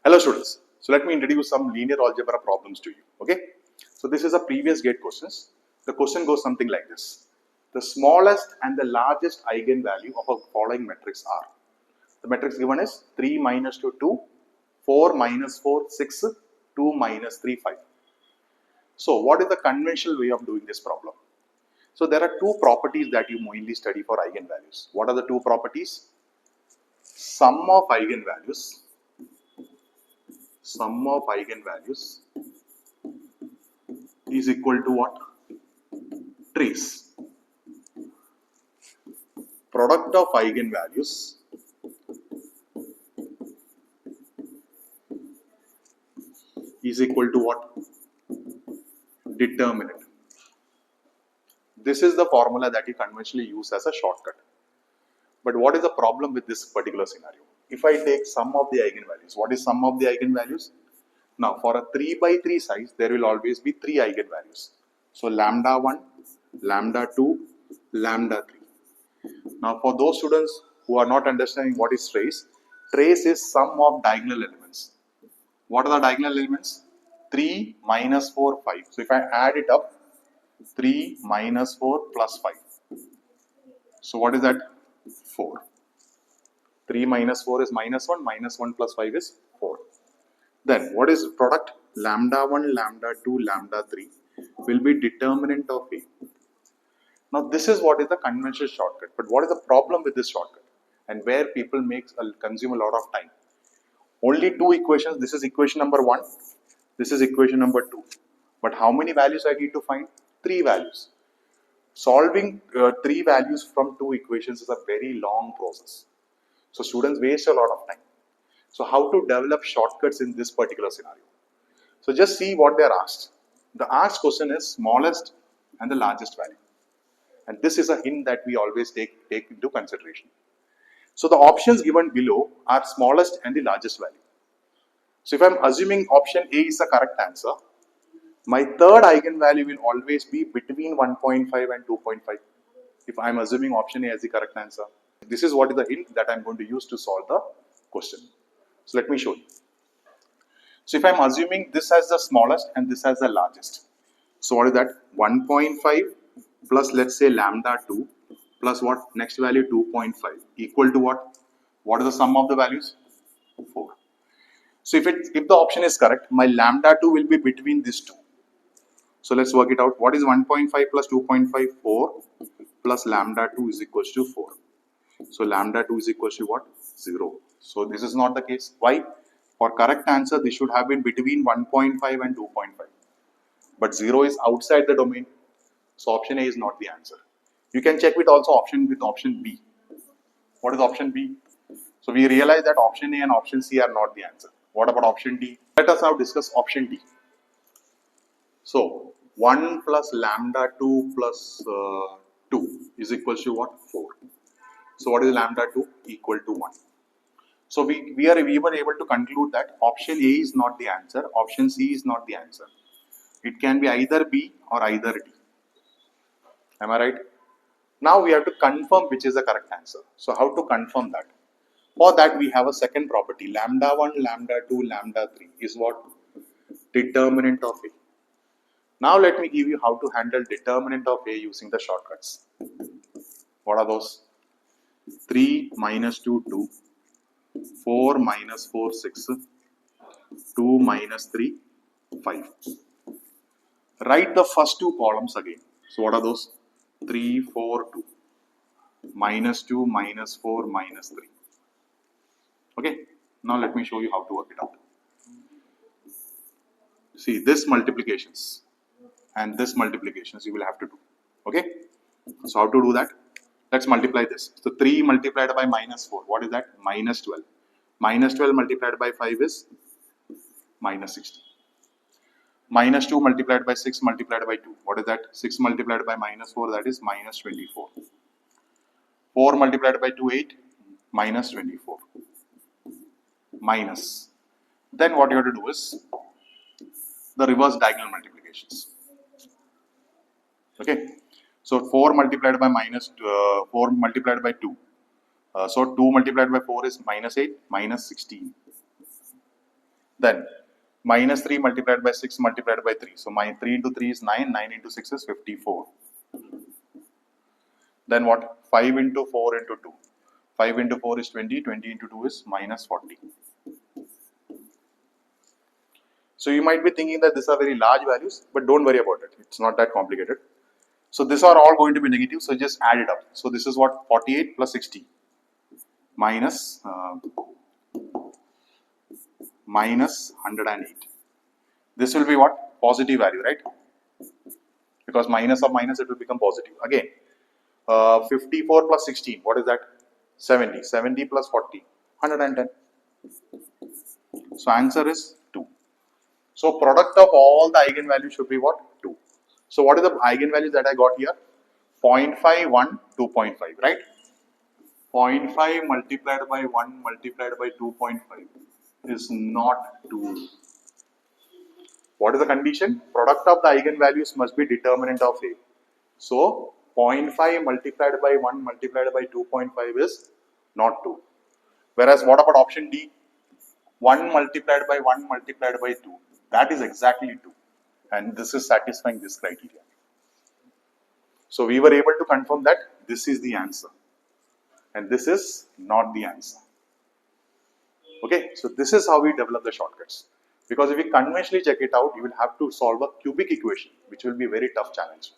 Hello students. So let me introduce some linear algebra problems to you. Okay. So this is a previous gate questions. The question goes something like this. The smallest and the largest eigenvalue of a following matrix are. The matrix given is 3 minus 2, 2, 4 minus 4, 6, 2 minus 3, 5. So what is the conventional way of doing this problem? So there are two properties that you mainly study for eigenvalues. What are the two properties? Sum of eigenvalues is equal to what? Trace. Product of eigenvalues is equal to what? Determinant. This is the formula that you conventionally use as a shortcut. But what is the problem with this particular scenario? If I take sum of the eigenvalues, what is sum of the eigenvalues? Now for a 3 by 3 size, there will always be 3 eigenvalues. So lambda 1, lambda 2, lambda 3. Now for those students who are not understanding what is trace, trace is sum of diagonal elements. What are the diagonal elements? 3 minus 4, 5. So if I add it up, 3 minus 4 plus 5. So what is that? 4. 3 minus 4 is minus 1, minus 1 plus 5 is 4. Then what is product? Lambda 1, lambda 2, lambda 3 will be determinant of A. Now this is what is the conventional shortcut. But what is the problem with this shortcut? And where people consume a lot of time. Only two equations. This is equation number 1. This is equation number 2. But how many values I need to find? 3 values. Solving 3 values from 2 equations is a very long process. So students waste a lot of time. So how to develop shortcuts in this particular scenario? So just see what they are asked. The asked question is smallest and the largest value. And this is a hint that we always take into consideration. So the options given below are smallest and the largest value. So if I am assuming option A is the correct answer, my third eigenvalue will always be between 1.5 and 2.5. If I am assuming option A as the correct answer. This is what is the hint that I am going to use to solve the question. So let me show you. So if I am assuming this as the smallest and this as the largest. So what is that? 1.5 plus let's say lambda 2 plus what? Next value 2.5 equal to what? What is the sum of the values? 4. So if the option is correct, my lambda 2 will be between these two. So let's work it out. What is 1.5 plus 2.5? 4 plus lambda 2 is equals to 4. So lambda 2 is equals to what? 0. So this is not the case. Why? For correct answer, this should have been between 1.5 and 2.5. But 0 is outside the domain. So option A is not the answer. You can check with also option B. What is option B? So we realize that option A and option C are not the answer. What about option D? Let us now discuss option D. So 1 plus lambda 2 plus 2 is equal to what? 4. So what is lambda 2? Equal to 1. So we were able to conclude that option A is not the answer, option C is not the answer. It can be either B or either D. Am I right? Now we have to confirm which is the correct answer. So how to confirm that? For that we have a second property, lambda 1, lambda 2, lambda 3 is what? Determinant of A. Now let me give you how to handle determinant of A using the shortcuts. What are those? 3 minus 2, 2. 4 minus 4, 6. 2 minus 3, 5. Write the first two columns again. So what are those? 3, 4, 2. Minus 2, minus 4, minus 3. Okay. Now let me show you how to work it out. See, this multiplications and this multiplications you will have to do. Okay. So how to do that? Let's multiply this. So 3 multiplied by minus 4. What is that? Minus 12. Minus 12 multiplied by 5 is minus 16. Minus 2 multiplied by 6 multiplied by 2. What is that? 6 multiplied by minus 4, that is minus 24. 4 multiplied by 2, 8. Minus 24. Minus. Then what you have to do is the reverse diagonal multiplications. Okay. So 4 multiplied by 4 multiplied by 2. So 2 multiplied by 4 is minus 8, minus 16. Then minus 3 multiplied by 6 multiplied by 3. So my 3 into 3 is 9, 9 into 6 is 54. Then what? 5 into 4 into 2. 5 into 4 is 20, 20 into 2 is minus 40. So you might be thinking that these are very large values, but don't worry about it. It's not that complicated. So these are all going to be negative, so just add it up. So this is what? 48 plus 60 minus, minus 108. This will be what? Positive value, right? Because minus of minus, it will become positive. Again, 54 plus 16, what is that? 70. 70 plus 40, 110. So answer is 2. So product of all the eigenvalues should be what? 2. So what is the eigenvalues that I got here? 0.5, 1, 2.5, right? 0.5 multiplied by 1 multiplied by 2.5 is not 2. What is the condition? Product of the eigenvalues must be determinant of A. So 0.5 multiplied by 1 multiplied by 2.5 is not 2. Whereas what about option D? 1 multiplied by 1 multiplied by 2. That is exactly 2. And this is satisfying this criteria. So we were able to confirm that this is the answer. And this is not the answer. Okay, so this is how we develop the shortcuts. Because if we conventionally check it out, you will have to solve a cubic equation, which will be a very tough challenge.